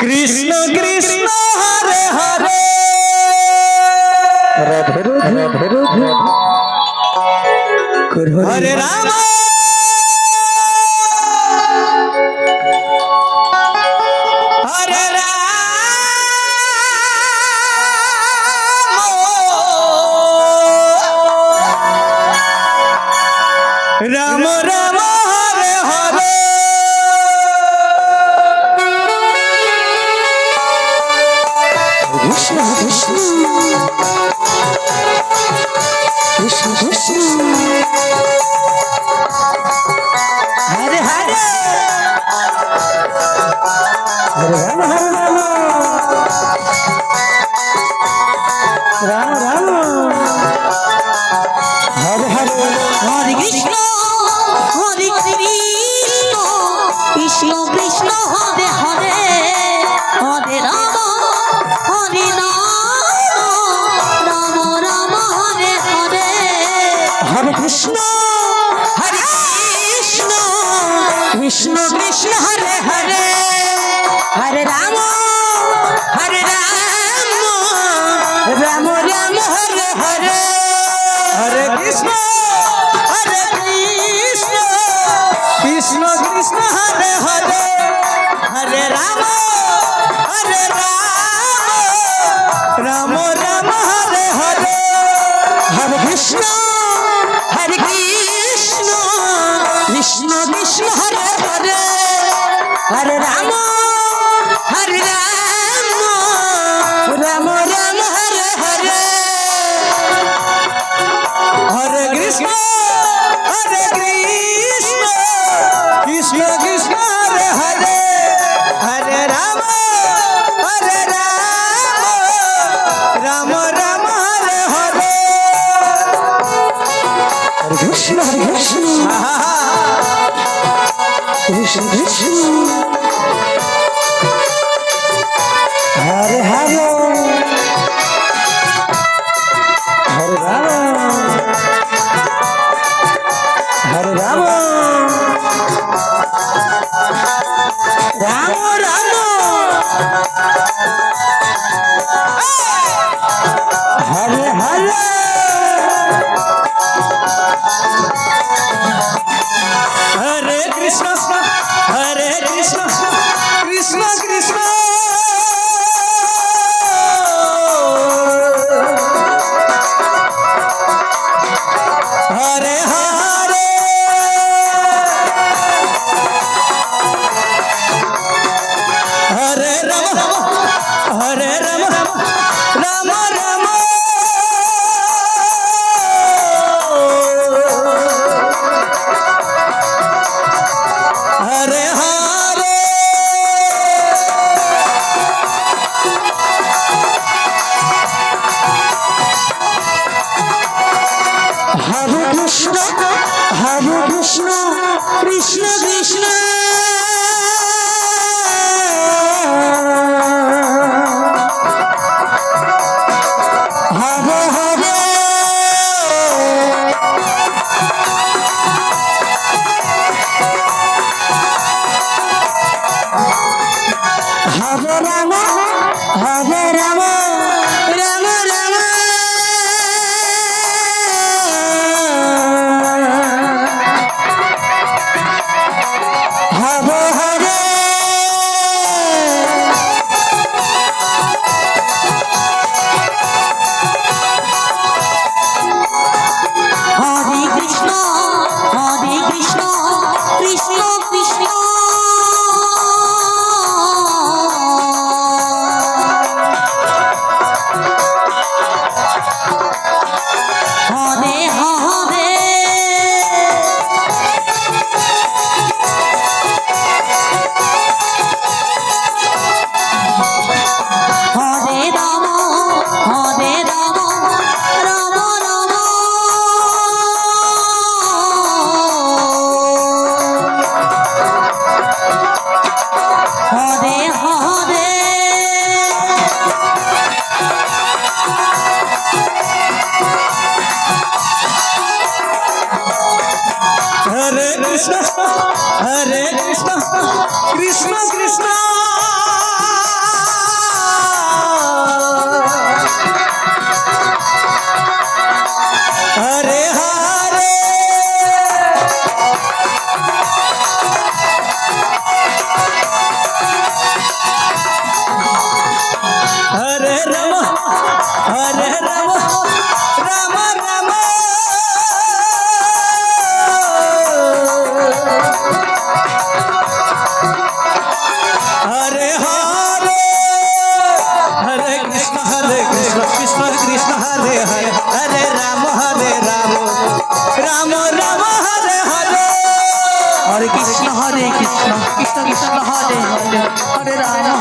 Krishna Krishna Hare Hare Radhe Radhe Hare Ram Hare Ram Ram Ram Hare Hare Krishna Krishna Krishna Krishna Hare Hare Hare Ram Ram Ram Hare Hare Hare Krishna Krishna Krishna Hare Hare Hare Ram Hare Ram Ram Hare Hare Hare Krishna Hare Krishna Krishna Krishna Hare Hare Hare Ram Ram Ram Hare Hare Hare Krishna Krishna Krishna Hare Hare Hare Ram Ram Ram Hare Hare Hare Krishna Krishna Krishna Hare Hare Hare Ram Ram Ram Hare Hare Hare Krishna Krishna Krishna Hare Hare Hare Ram Ram Ram Hare Hare Hare Krishna Krishna Krishna Hare Hare Hare Ram Ram Ram Hare Hare Hare Krishna Krishna Krishna Hare Hare Hare Ram Hare Ram Ram Ram Hare Hare Hare Krishna Krishna Krishna Hare Hare Hare Ram Ram Ram Hare Hare Hare Krishna Krishna Krishna Hare Hare Hare Ram Ram Ram Hare Hare Hare Krishna Krishna Krishna Hare Hare Krishna Krishna Krishna Hare Hare Hare Ram Ram Ram Hare Hare Hare Krishna Krishna Krishna Hare Hare Hare Ram